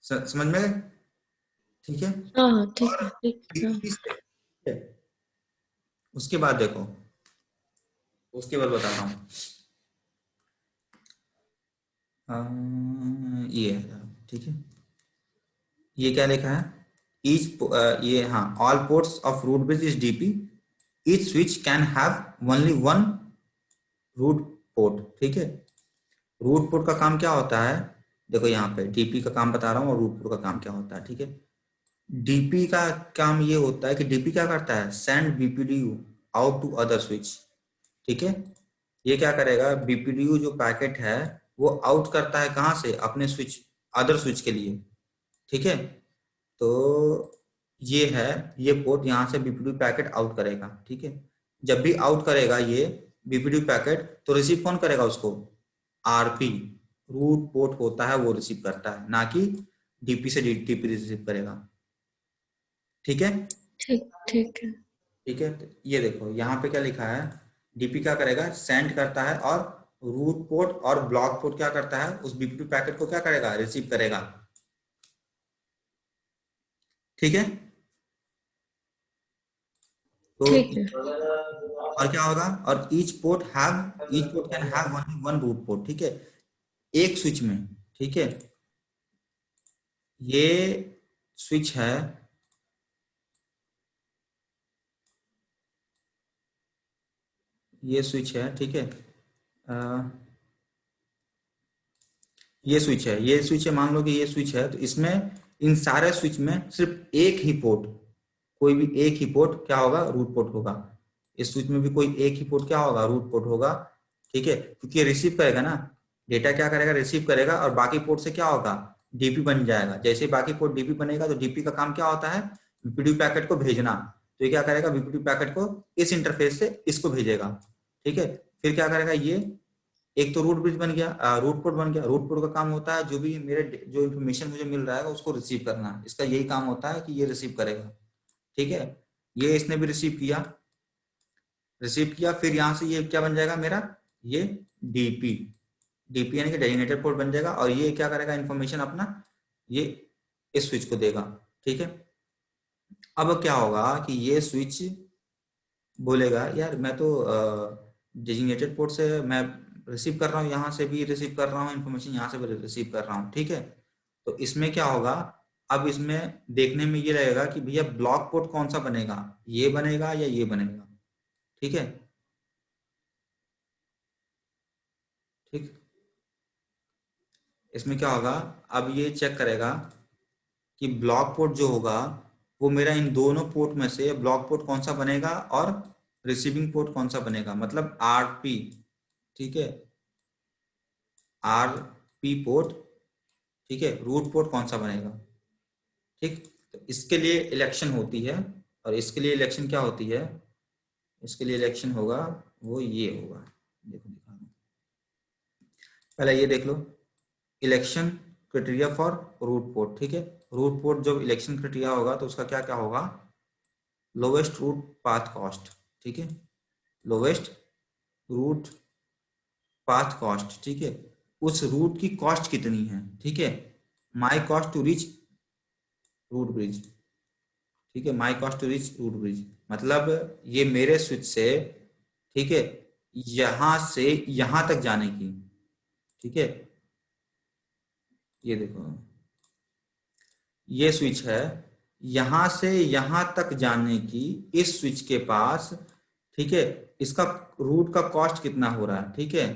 समझ में गए? ठीक है, हाँ हाँ ठीक है और ठीक हाँ। DP से, ठीक है, उसके बाद देखो, उसके बाद बताता हूँ। ये है, ठीक है, ये क्या लिखा है, ईच, ये हाँ, all ports of root bridge is DP, each switch can have only one root port. ठीक है, रूट पोर्ट का काम क्या होता है, देखो यहाँ पे डीपी का काम बता रहा हूँ और रूट पोर्ट का काम क्या होता है। ठीक है, डीपी का काम ये होता है कि डीपी क्या करता है, send BPDU out to other switch. ठीक है, ये क्या करेगा, बीपीडीयू जो पैकेट है वो आउट करता है कहाँ से, अपने स्विच, अदर स्विच के लिए। ठीक है, तो ये है, ये पोर्ट यहाँ से बीपीडीयू पैकेट आउट करेगा। ठीक है, जब भी आउट करेगा ये बीपीडीयू पैकेट, तो रिसीव कौन करेगा उसको, आरपी, रूट पोर्ट होता है वो रिसीव करता है, ना कि डीपी से डीपी रिसीव करेगा। ठीक है, ठीक ठीक है। ठीक है, तो ये देखो यहाँ पे क्या लिखा है, डीपी क्या करेगा, सेंड करता है, और रूट पोर्ट और ब्लॉक पोर्ट क्या करता है, उस बीपीडीयू पैकेट को क्या करेगा, रिसीव करेगा। ठीक है, तो ठीक है। और क्या होगा, और each port can have only one root port. ठीक है, एक स्विच में। ठीक है, ये स्विच है, ये स्विच है। ठीक है, ये स्विच है, ये स्विच है, मान लो कि ये स्विच है, तो इसमें इन सारे स्विच में सिर्फ एक ही पोर्ट, कोई भी एक ही पोर्ट क्या होगा, रूट पोर्ट होगा। इस स्विच में भी कोई एक ही पोर्ट क्या होगा, रूट पोर्ट होगा। ठीक है, क्योंकि ये रिसीव करेगा ना, डेटा क्या करेगा, रिसीव करेगा, और बाकी पोर्ट से क्या होगा, डीपी बन जाएगा। जैसे बाकी पोर्ट डीपी बनेगा, तो डीपी का काम क्या होता है, बीपीडीयू पैकेट को भेजना। तो ये क्या करेगा, बीपीडीयू पैकेट को इस इंटरफेस से इसको भेजेगा। ठीक है, फिर क्या करेगा, ये एक तो रूट ब्रिज बन गया, रूट पोर्ट बन गया। रूट पोर्ट का काम होता है जो भी मेरे जो इन्फॉर्मेशन मुझे मिल रहा है उसको रिसीव करना, इसका यही काम होता है कि ये रिसीव करेगा। ठीक है, ये इसने भी रिसीव किया, फिर यहाँ से ये क्या बन जाएगा मेरा, ये डीपी, डीपी यानी कि डेजिग्नेटेड पोर्ट बन जाएगा, और ये क्या करेगा, इन्फॉर्मेशन अपना ये इस स्विच को देगा। ठीक है, अब क्या होगा कि ये स्विच बोलेगा, यार मैं तो डेजिग्नेटेड पोर्ट से मैं रिसीव कर रहा हूँ, यहाँ से भी रिसीव कर रहा हूँ इन्फॉर्मेशन, यहाँ से भी रिसीव कर रहा हूँ। ठीक है, तो इसमें क्या होगा, अब इसमें देखने में ये लगेगा कि भैया ब्लॉक पोर्ट कौन सा बनेगा, ये बनेगा या ये बनेगा। ठीक है, ठीक, इसमें क्या होगा, अब ये चेक करेगा कि ब्लॉक पोर्ट जो होगा वो मेरा इन दोनों पोर्ट में से ब्लॉक पोर्ट कौन सा बनेगा और रिसीविंग पोर्ट कौन सा बनेगा, मतलब आरपी। ठीक है, आरपी पोर्ट, ठीक है, रूट पोर्ट कौन सा बनेगा। ठीक, तो इसके लिए इलेक्शन होती है, और इसके लिए इलेक्शन क्या होती है, इसके लिए इलेक्शन होगा, वो ये होगा, देखो दिखा दूं। पहले ये देख लो, election criteria for root port. ठीक है, रूट पोर्ट जब इलेक्शन क्राइटेरिया होगा तो उसका क्या क्या होगा, लोवेस्ट रूट पाथ कॉस्ट। ठीक है, लोवेस्ट रूट पाथ कॉस्ट। ठीक है, उस रूट की कॉस्ट कितनी है। ठीक है, my cost to reach root bridge. ठीक है, my cost to reach root bridge, मतलब ये मेरे स्विच से, ठीक है, यहां से यहां तक जाने की। ठीक है, ये देखो, ये स्विच है, यहां से यहां तक जाने की इस स्विच के पास। ठीक है, इसका रूट का कॉस्ट कितना हो रहा है। ठीक है,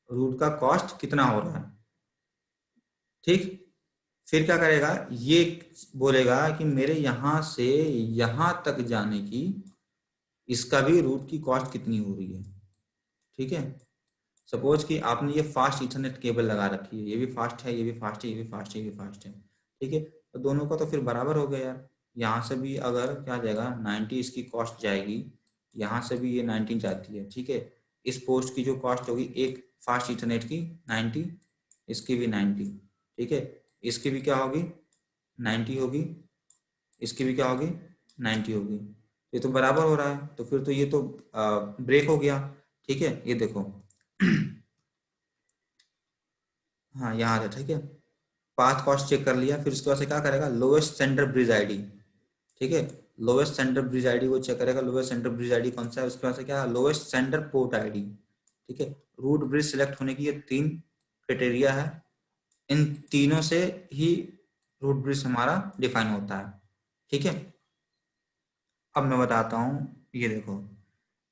रूट का कॉस्ट कितना हो रहा है। ठीक, फिर क्या करेगा, ये बोलेगा कि मेरे यहां से यहां तक जाने की इसका भी रूट की कॉस्ट कितनी हो रही है। ठीक है, सपोज कि आपने ये फास्ट इथरनेट केबल लगा रखी है, ये भी फास्ट है, ये भी फास्ट है, ये भी फास्ट है, ये भी फास्ट है, ठीक है। तो दोनों का तो फिर बराबर हो गया यार। यहाँ से भी अगर क्या जाएगा 90 इसकी कॉस्ट जाएगी, यहाँ से भी ये 19 जाती है, ठीक है। इस पोस्ट की जो कॉस्ट होगी एक फास्ट इथरनेट की 90, इसकी भी 90, ठीक है। इसकी भी क्या होगी 90 होगी, इसकी भी क्या होगी 90 होगी। ये तो बराबर हो रहा है, तो फिर तो ये तो ब्रेक हो गया, ठीक है। ये देखो हाँ यहाँ था, ठीक है। पाथ कॉस्ट चेक कर लिया, फिर उसके बाद से क्या करेगा लोएस्ट सेंटर ब्रिज आईडी, ठीक है। लोएस्ट सेंटर ब्रिज आईडी वो चेक करेगा, लोएस्ट सेंटर ब्रिज आईडी कौन सा है, उसके बाद से क्या लोएस्ट सेंटर पोर्ट आईडी, ठीक है। रूट ब्रिज सिलेक्ट होने की ये 3 क्राइटेरिया है, इन तीनों से ही रूट ब्रिज हमारा डिफाइन होता है, ठीक है। अब मैं बताता हूँ, ये देखो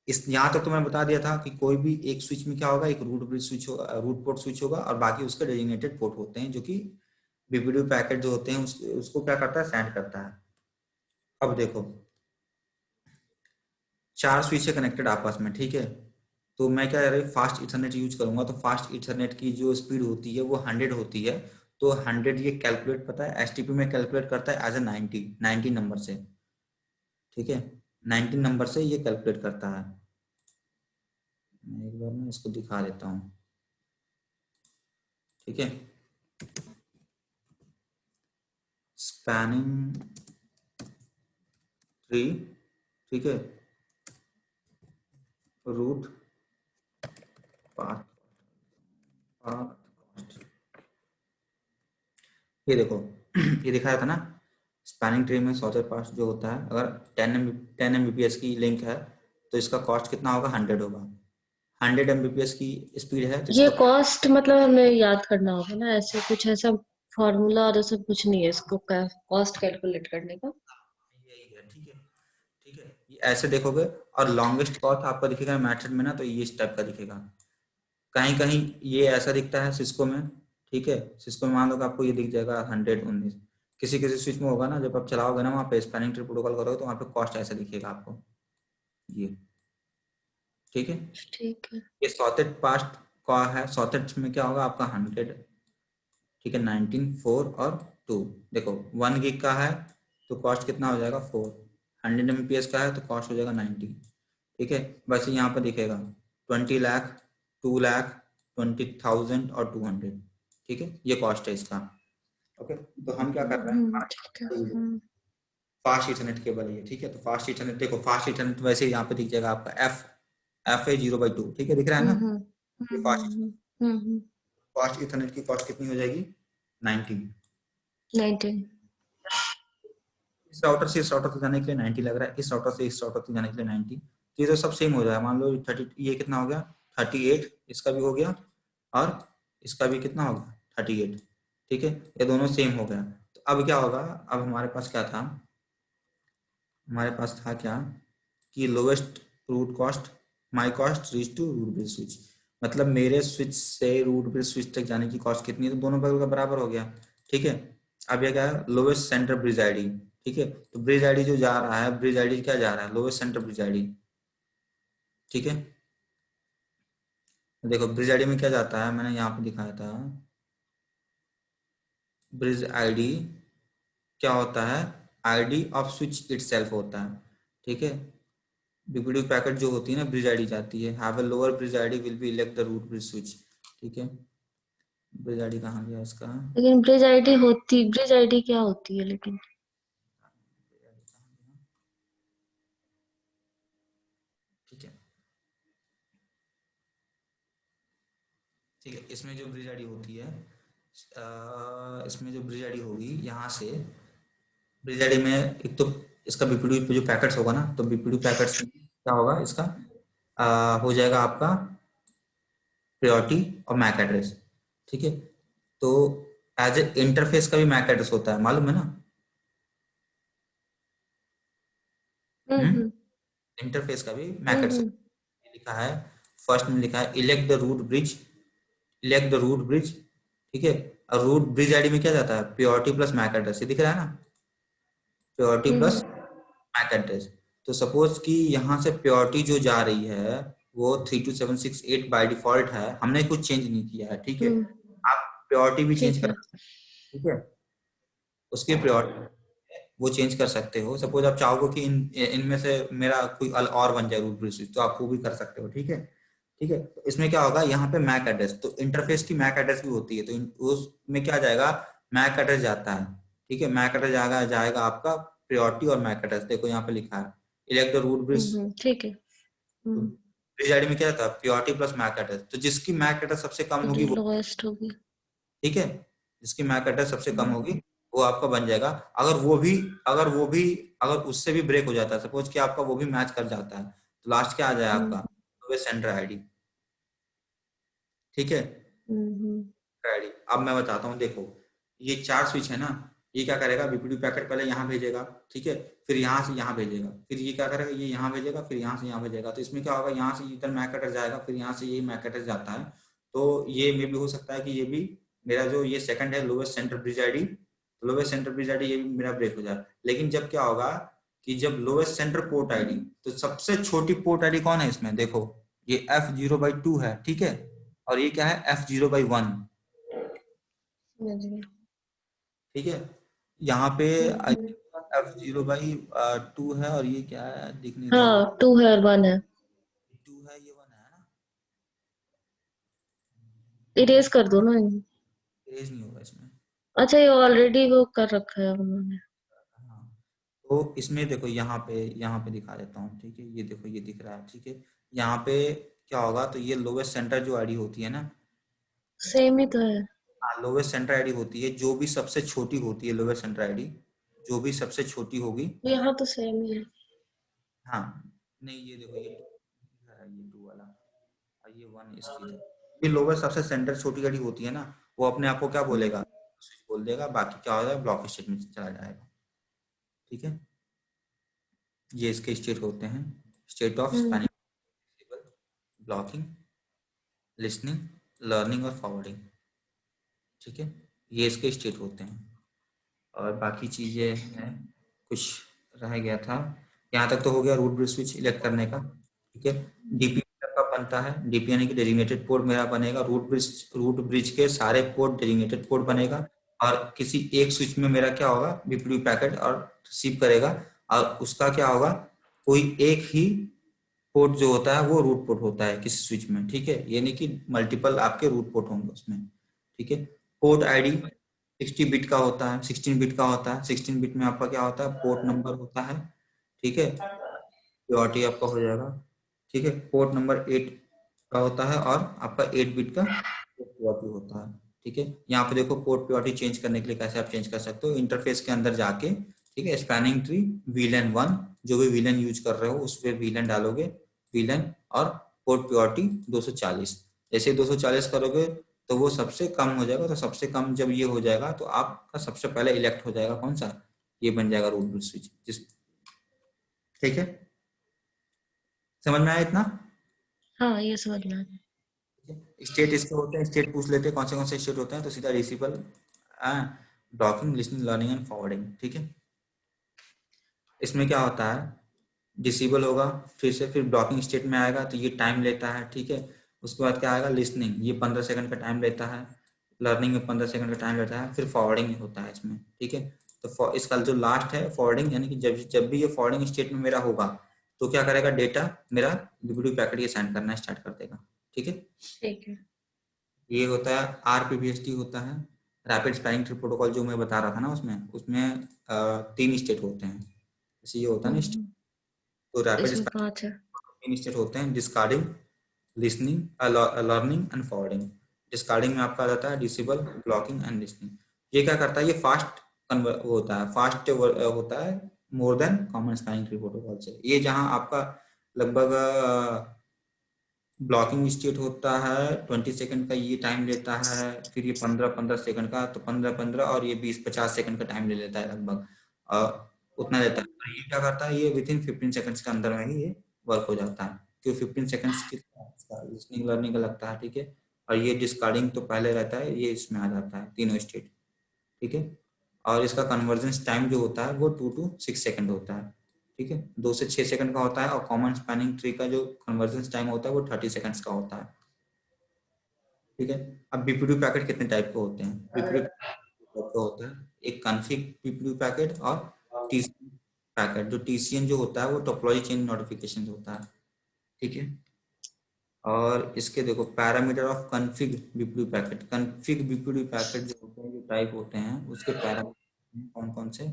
इस यहाँ तक तो मैंने बता दिया था कि कोई भी एक स्विच में क्या होगा, एक रूट ब्रिज स्विच होगा, रूट पोर्ट स्विच होगा, और बाकी उसके डेजिग्नेटेड पोर्ट होते हैं जो कि बीपीडी पैकेट जो होते हैं उसको क्या करता है सेंड करता है। अब देखो 4 स्विच है कनेक्टेड आपस में, ठीक है। तो मैं क्या कर फास्ट इथरनेट यूज करूंगा, तो फास्ट इथरनेट की जो स्पीड होती है वो 100 होती है। तो 100 ये कैलकुलेट पता है एसटीपी में कैलकुलेट करता है एज ए 90 नंबर से, ठीक है। 19 नंबर से ये कैलकुलेट करता है। मैं एक बार ना इसको दिखा देता हूँ, ठीक है। स्पैनिंग ट्री, ठीक है, रूट पाथ, ये देखो ये दिखाया था ना, स्पैनिंग ट्री में सॉर्टेड पाथ जो होता है, अगर 10 Mbps की लिंक है तो इसका कॉस्ट कितना होगा 100 होगा। 100 Mbps की स्पीड है तो ये इसका कॉस्ट मतलब हमें याद करना होगा ना, ऐसे कुछ ऐसा फॉर्मूला और ऐसा कुछ नहीं है इसको कॉस्ट कैलकुलेट करने का। यही है, ठीक है, ठीक है। ये ऐसे देखोगे, और लॉन्गेस्ट पाथ आपका दिखेगा मेथड में ना, तो ये इस टाइप का दिखेगा। कहीं कहीं ये ऐसा दिखता है सिस्को में, ठीक है। सिस्को में मान लो कि आपको ये दिख जाएगा 119, किसी किसी स्विच में होगा ना, जब आप चलाओगे ना वहाँ पे स्पैनिंग ट्री प्रोटोकॉल करोगे तो वहाँ पे कॉस्ट ऐसा दिखेगा आपको, ये, ठीक है। ठीक है। ये सॉर्टेड पास्ट का है, सॉर्टेड में क्या होगा आपका 100, ठीक है, 19 4 और 2। देखो 1 गिग का है तो कॉस्ट कितना हो जाएगा 4, 100 Mbps का है तो कॉस्ट हो जाएगा 90, ठीक है। बस यहाँ पर दिखेगा 20 लाख, 2 लाख, 20,000 और 200, ठीक है। ये कॉस्ट है इसका, ओके। तो हम क्या कर रहे हैं, ठीक है। फास्ट इथरनेट केबल है ये, ठीक है। तो फास्ट इथरनेट देखो, फास्ट इथरनेट वैसे यहाँ पे दिख जाएगा आपका FA 0/2, ठीक है, दिख रहा है ना। ये फास्ट इथरनेट की कॉस्ट कितनी हो जाएगी 90। 19। इस राउटर से इस राउटर तक जाने के लिए 90 लग रहा है, इस राउटर से इस राउटर तक जाने के लिए 90। तो ये तो सब सेम हो जाएगा। मान लो 30, ये कितना हो गया 38, इसका भी हो गया, और इसका भी कितना होगा 38, ठीक है। ये दोनों सेम हो गया। तो अब क्या होगा, अब हमारे पास क्या था, हमारे पास था क्या कि lowest root cost my cost reach to root bridge switch, मतलब मेरे स्विच से रूट ब्रिज स्विच तक जाने की कॉस्ट कितनी है, तो दोनों बगल का बराबर हो गया, ठीक है। अब ये क्या है लोवेस्ट सेंटर ब्रिज आईडी, ठीक है। तो ब्रिज आईडी जो जा रहा है, ब्रिज आईडी क्या जा रहा है लोवेस्ट सेंटर ब्रिज आईडी, ठीक है। देखो ब्रिज आईडी में क्या जाता है, मैंने यहाँ पे दिखाया था, ब्रिज आईडी क्या होता है आईडी ऑफ स्विच इटसेल्फ होता है, ठीक है। बीपीडी पैकेट जो होती है ना ब्रिज आईडी जाती है, have a lower bridge ID will be elect the root bridge switch, ठीक है। ब्रिज आईडी कहाँ गया इसका, लेकिन ब्रिज आईडी क्या होती है लेकिन? ठीक है, ठीक है। इसमें जो ब्रिज आईडी होती है, इसमें जो ब्रिज आईडी होगी यहाँ से ब्रिज आईडी में एक तो इसका बीपीडी पे जो पैकेट्स होगा ना, तो बीपीडी पैकेट्स में क्या होगा इसका हो जाएगा आपका प्रायोरिटी और मैक एड्रेस, ठीक है। तो एज ए इंटरफेस का भी मैक एड्रेस होता है, मालूम है ना। इंटरफेस का भी मैक एड्रेस लिखा है, फर्स्ट में लिखा है elect the root bridge, elect the root bridge, ठीक है। और रूट ब्रिज आईडी में क्या जाता है प्रायोरिटी प्लस मैक एड्रेस, ये दिख रहा है ना, प्रायोरिटी प्लस मैक एड्रेस। तो सपोज कि यहाँ से प्रायोरिटी जो जा रही है वो 32768 बाय डिफॉल्ट है, हमने कुछ चेंज नहीं किया है, ठीक है। आप प्रायोरिटी भी चेंज ठीक है। कर, ठीक है, उसकी प्रायोरिटी वो चेंज कर सकते हो। सपोज आप चाहोगे कि इनमें से मेरा कोई और बन जाए रूट ब्रिज, तो आप वो भी कर सकते हो, ठीक है। ठीक है, तो इसमें क्या होगा, यहाँ पे मैक एड्रेस, तो इंटरफेस की मैक एड्रेस भी होती है, तो उसमें क्या जाएगा, मैक एड्रेस जाता है, ठीक है। मैक एड्रेस जाएगा आपका प्रायोरिटी और मैक एड्रेस, देखो यहाँ पे लिखा है इलेक्ट द रूट ब्रिज। ठीक है। ब्रिज आईडी में क्या था, प्रायोरिटी प्लस मैक एड्रेस, तो जिसकी मैक एड्रेस सबसे कम होगी वो, लोएस्ट होगी। ठीक है, जिसकी मैक एड्रेस सबसे कम हम्म, होगी वो आपका बन जाएगा। अगर वो भी अगर उससे भी ब्रेक हो जाता है, सपोज कि आपका वो भी मैच कर जाता है, तो लास्ट क्या आ जाए आपका, तो सेंटर आईडी, ठीक है। आईडी अब मैं बताता हूँ, देखो ये 4 स्विच है ना, ये क्या करेगा, बीपीडी पैकेट पहले यहाँ भेजेगा, ठीक है, फिर यहाँ से यहाँ भेजेगा, फिर ये क्या करेगा, ये यहाँ भेजेगा, फिर यहाँ से यहाँ भेजेगा। तो इसमें क्या होगा, यहाँ से इधर मैक एड्रेस जाएगा, फिर यहाँ से ये मैक एड्रेस जाता है। तो ये में भी हो सकता है कि ये भी मेरा जो ये सेकंड है लोवेस्ट सेंटर ब्रिज आईडी, तो लोवेस्ट सेंटर ब्रिज आईडी ये भी मेरा ब्रेक हो जाए। लेकिन जब क्या होगा कि जब लोवेस्ट सेंटर पोर्ट आईडी, तो सबसे छोटी पोर्ट आईडी कौन है इसमें, देखो ये F0/2 है, ठीक है, और ये क्या है F0/1, ठीक है। यहाँ पे F0/2 है, और ये क्या है दिख नहीं रहा, ये हाँ 2 है और 1 है। 2 है, ये 1 है ना, इरेज कर दो ना इन्हें। इरेज नहीं होगा इसमें। अच्छा ये ऑलरेडी वो कर रखा है उन्होंने। हाँ, तो इसमें देखो यहाँ पे दिखा देता हूँ, ठीक है, ये देखो ये दिख रहा है, ठीक है। यहाँ पे क्या होगा, तो ये लोवेस्ट सेंटर जो आईडी होती है ना, सेम ही तो है। हाँ लोवेस्ट सेंटर आईडी होती है, जो भी सबसे छोटी होती है लोवेस्ट सेंटर आईडी, जो भी सबसे छोटी होगी, यहाँ तो सेम ही है। हाँ नहीं ये देखो ये 2 है, ये 2 वाला, और ये 1 इसकी इधर, ये लोवेस्ट सबसे सेंटर छोटी घड़ी होती है ना, वो अपने आप को क्या बोलेगा, स्विच बोल देगा, बाकी क्या होगा ब्लॉक स्टेट में चला जाएगा, ठीक है। ये इसके स्टेट होते हैं, state of spanning, blocking, listening, learning और फॉरवर्डिंग, ठीक है, ये इसके स्टेट होते हैं। और बाकी चीजें हैं, कुछ रह गया था, यहाँ तक तो हो गया रूट ब्रिज स्विच इलेक्ट करने का, ठीक है। डीपी का बनता है, डीपी यानी कि डेजिग्नेटेड पोर्ट मेरा बनेगा, रूट ब्रिज के सारे पोर्ट डेजिग्नेटेड पोर्ट बनेगा, और किसी एक स्विच में मेरा क्या होगा, बीपीडी पैकेट और रिसीव करेगा, और उसका क्या होगा, कोई एक ही पोर्ट जो होता है वो रूट पोर्ट होता है किसी स्विच में, ठीक है, ये नहीं कि मल्टीपल आपके रूट पोर्ट होंगे उसमें, ठीक है। पोर्ट आईडी 60 बिट का होता है, 16 बिट का होता है, 16 बिट में आपका क्या होता है, पोर्ट नंबर होता है, ठीक है, प्योरिटी आपका हो जाएगा, ठीक है। पोर्ट नंबर 8 का होता है, और आपका 8 बिट का प्योरिटी होता है, ठीक है। यहाँ पे देखो पोर्ट प्योरिटी चेंज करने के लिए कैसे आप चेंज कर सकते हो, इंटरफेस के अंदर जाके, ठीक है, स्पैनिंग ट्री VLAN 1, जो भी VLAN यूज कर रहे हो उस पर VLAN डालोगे, VLAN और पोर्ट प्योरिटी 240, जैसे 240 करोगे तो वो सबसे कम हो जाएगा, तो सबसे कम जब ये हो जाएगा तो आपका सबसे पहले इलेक्ट हो जाएगा कौन सा, ये बन जाएगा रूट ब्रिज स्विच, जिस, ठीक है, समझ में आया इतना। हाँ ये समझ में आ गया। स्टेट इसके होते हैं, स्टेट पूछ लेते हैं कौन से स्टेट होते हैं, तो सीधा रिसीवल, blocking, listening, learning and forwarding, ठीक है। इसमें क्या होता है, डिसेबल होगा, फिर ब्लॉकिंग स्टेट में आएगा, तो ये टाइम लेता है, ठीक है। उसके बाद क्या आएगा, लिसनिंग, ये 15 सेकंड का टाइम लेता है, लर्निंग में 15 सेकंड का टाइम लेता है, फिर फॉरवर्डिंग होता है इसमें, ठीक है। तो इसका जो लास्ट है फॉरवर्डिंग, यानी कि जब भी ये फॉरवर्डिंग स्टेट में मेरा होगा, तो क्या करेगा, डेटा मेरा बीपीडी पैकेट ये सेंड करना स्टार्ट कर देगा, ठीक है। ठीक है। ये होता है RPBST होता है, रैपिड स्पैनिंग ट्री प्रोटोकॉल, जो मैं बता रहा था ना, उसमें उसमें 3 स्टेट होते हैं, जैसे ये होता है ना, तो रैपिड इसमें 5 है। 3 स्टेट होते हैं, discarding, listening, learning and forwarding. Discarding में आपका आ जाता है डिसेबल, ब्लॉकिंग एंड लिसनिंग। ये क्या करता है, ये फास्ट होता है, फास्ट होता है more than common spanning tree protocol से। ये जहां आपका लगभग ब्लॉकिंग स्टेट होता है 20 सेकंड का, ये टाइम लेता है, फिर ये 15 सेकंड का, तो 15 और ये 20-50 सेकंड का टाइम ले लेता है लगभग, उतना लेता है। और ये क्या करता है, ये विदिन 15 सेकंड्स के अंदर में ही ये वर्क हो जाता है, क्योंकि 15 सेकंड्स की लिसनिंग लर्निंग का लगता है, ठीक है। और ये डिस्कार्डिंग तो पहले रहता है, ये इसमें आ जाता है, तीनों स्टेट, ठीक है। और इसका कन्वर्जेंस टाइम जो होता है वो 2 to 6 सेकंड होता है, ठीक है, 2 से 6 सेकंड का होता है, और कॉमन स्पैनिंग ट्री का जो कन्वर्जेंस टाइम होता है वो 30 सेकंड्स का होता है। ठीक है, अब बीपीडब्ल्यू पैकेट कितने टाइप के होते हैं? बीपीडब्ल्यू टाइप का होता है, एक कॉन्फ़िग बीपीडब्ल्यू पैकेट और टीसीएन पैकेट। जो टीसीएन जो होता है वो टोपोलॉजी चेंज नोटिफिकेशन होता है। ठीक है, और इसके देखो parameter of config BPDU packet. Config BPDU packet जो होते हैं, जो टाइप होते हैं, उसके पैरामीटर कौन कौन से?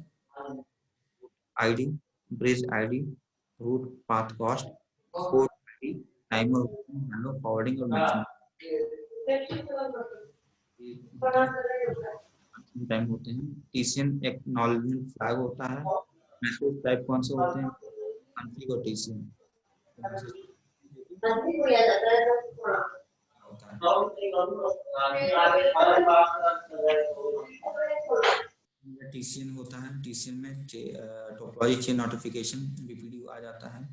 ID, bridge ID, root path cost, port ID, timer, hello forwarding और मैक्सिमम टाइम होते हैं। टीसीएन एक्नॉलेजमेंट फ्लैग होता है। मैसेज टाइप कौन से होते हैं? कॉन्फ़िग और टीसीएन। टीसीएन होता है, टीसीएन में टोपोलॉजी चेंज नोटिफिकेशन बीपीडब्ल्यू आ जाता है।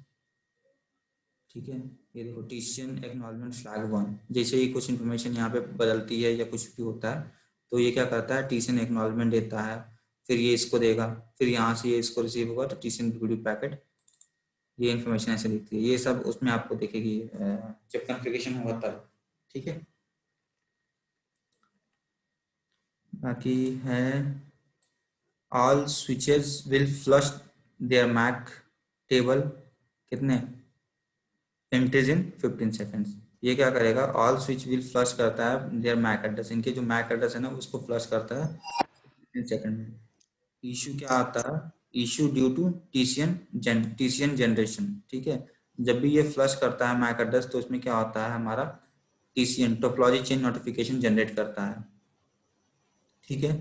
ठीक है, ये देखो टीसीएन एक्नॉलेजमेंट फ्लैग 1, जैसे ही कुछ इन्फॉर्मेशन यहाँ पे बदलती है या कुछ भी होता है तो ये क्या करता है, टीसीएन एक्नॉलेजमेंट देता है, फिर ये इसको देगा, फिर यहाँ से ये इसको रिसीव होगा, तो टीसीएन बीपीडब्ल्यू पैकेट ये इन्फॉर्मेशन ऐसे दिखती है। ये सब उसमें आपको दिखेगी जब कॉन्फ़िगरेशन होगा तब। ठीक है, बाकी है all switches will flush their MAC table कितने एंट्रीज इन 15 सेकंड्स। ये क्या करेगा, ऑल स्विच विल फ्लश करता है देयर मैक एड्रेस, इनके जो मैक एड्रेस है ना उसको फ्लश करता है 15 सेकंड में। इशू क्या आता है, issue due to TCN generation. ठीक है, जब भी ये फ्लश करता है मैक एड्रेस तो इसमें क्या होता है, हमारा TCN topology change notification generate करता है। ठीक है,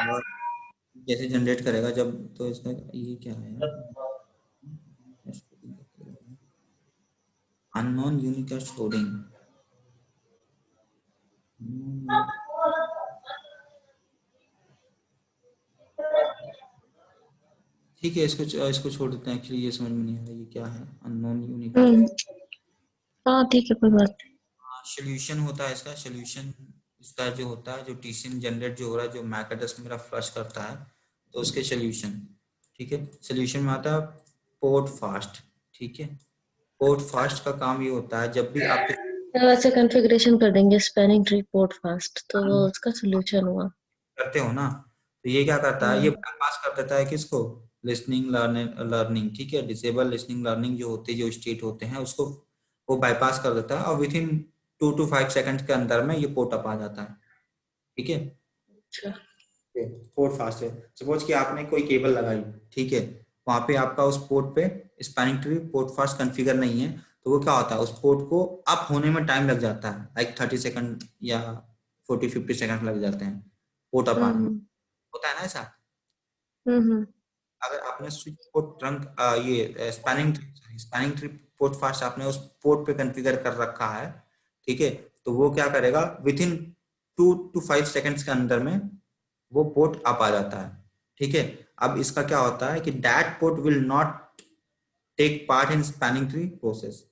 और जैसे जनरेट करेगा जब, तो इसका ये क्या है, अननोन यूनिकास्ट कोडिंग। ठीक है, इसको छोड़ देते हैं, एक्चुअली ये समझ में नहीं आ रहा ये क्या है, अननोन यूनिकास्ट। हाँ ठीक है, कोई बात नहीं। सोल्यूशन होता है इसका, सोल्यूशन इसका जो होता है, जो टीसीएन जनरेट जो हो रहा है, जो मैक एड्रेस मेरा फ्लश करता है, तो उसके सोल्यूशन। ठीक है, सोल्यूशन में आता है पोर्ट फास्ट। ठीक है, पोर्ट फास्ट का काम ये होता है, जब भी आपके वैसे कॉन्फ़िगरेशन कर देंगे स्पैनिंग ट्री पोर्ट फास्ट, तो वो उसका सोल्यूशन हुआ। करते हो ना, तो ये क्या करता है, ये बाईपास कर देता है किसको, लिसनिंग लर्निंग। ठीक है, डिसेबल लिसनिंग लर्निंग जो होती है, जो स्टेट होते हैं उसको वो बाईपास कर देता है, और विद इन 2 to 5 सेकंड के अंदर में ये पोर्ट अप आ जाता है। ठीक है, अच्छा। पोर्ट फास्ट है। सपोज कि आपने कोई केबल लगाई, ठीक है, वहां पे आपका उस पोर्ट पे spanning tree port fast configure नहीं है, तो वो क्या होता है, उस पोर्ट को अप होने में टाइम लग जाता है, लाइक 30 सेकंड या 40-50 सेकंड लग जाते हैं पोर्ट अप आने में। हम्म होता है ना ऐसा। हम्म अगर आपने स्विच पोर्ट ट्रंक ये स्पैनिंग ट्री पोर्ट फास्ट आपने उस पोर्ट पे कॉन्फ़िगर कर रखा है, ठीक है, तो वो क्या करेगा, विद इन 2 to 5 सेकंड्स के अंदर में वो पोर्ट अप आ जाता है। ठीक है, अब इसका क्या होता है कि that port will not take part in spanning tree process.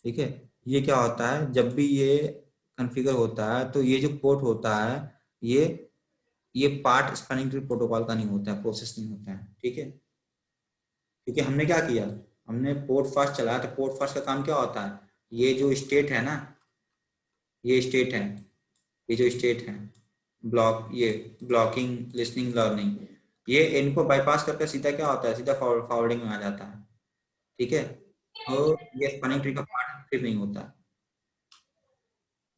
ठीक है, ये क्या होता है, जब भी ये कॉन्फ़िगर होता है तो ये जो पोर्ट होता है, ये ये पार्ट स्पैनिंग ट्री प्रोटोकॉल का नहीं होता है, प्रोसेस नहीं होता है। ठीक है, क्योंकि हमने क्या किया, हमने पोर्ट फास्ट चलाया, तो पोर्ट फास्ट का काम क्या होता है, ये जो स्टेट है ना, ये स्टेट है, ये जो स्टेट है ब्लॉक, ये ब्लॉकिंग लिसनिंग लर्निंग, ये इनको बाईपास करके सीधा क्या होता है, सीधा फॉरवर्डिंग में आ जाता है। ठीक है, तो ये स्पैनिंग ट्री का पार्ट फिर नहीं होता।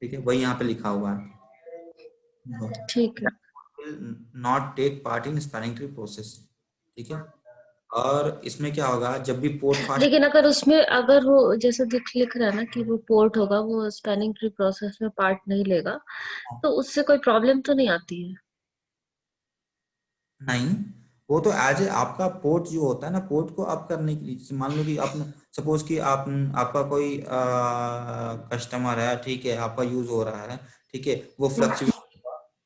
ठीक है, वही यहाँ पे लिखा हुआ है, ठीक है। Not take part in spanning tree process. ठीक है, और इसमें क्या होगा, जब भी पोर्ट फास्ट, लेकिन अगर उसमें अगर वो जैसे लिख रहा है ना कि वो पोर्ट होगा, वो स्पैनिंग ट्री प्रोसेस में पार्ट नहीं लेगा, तो उससे कोई प्रॉब्लम तो नहीं आती है? नहीं, वो तो एज ए आपका पोर्ट जो होता है ना, पोर्ट को आप करने के लिए, जैसे मान लो कि आपने सपोज कि आप आपका कोई कस्टमर है, ठीक है, आपका यूज हो रहा है, ठीक है, वो फ्लक्चुएट,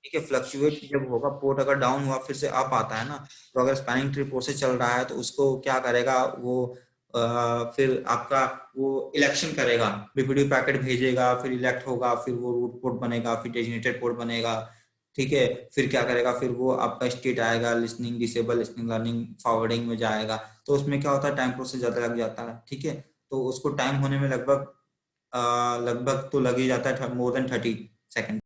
ठीक है, फ्लक्चुएट जब होगा, पोर्ट अगर डाउन हुआ फिर से अप आता है ना, तो अगर स्पैनिंग ट्री प्रोसेस चल रहा है तो उसको क्या करेगा वो, फिर आपका वो इलेक्शन करेगा, बीपीडब्ल्यू पैकेट भेजेगा, फिर इलेक्ट होगा, फिर वो रूट पोर्ट बनेगा, फिर डेजिग्नेटेड पोर्ट बनेगा, ठीक है, फिर क्या करेगा, फिर वो आपका स्टेट आएगा, listening disable, listening learning, forwarding में जाएगा, तो उसमें क्या होता है, टाइम प्रोसेस ज्यादा लग जाता है। ठीक है, तो उसको टाइम होने में लगभग तो लग ही जाता है मोर देन 30 सेकंड।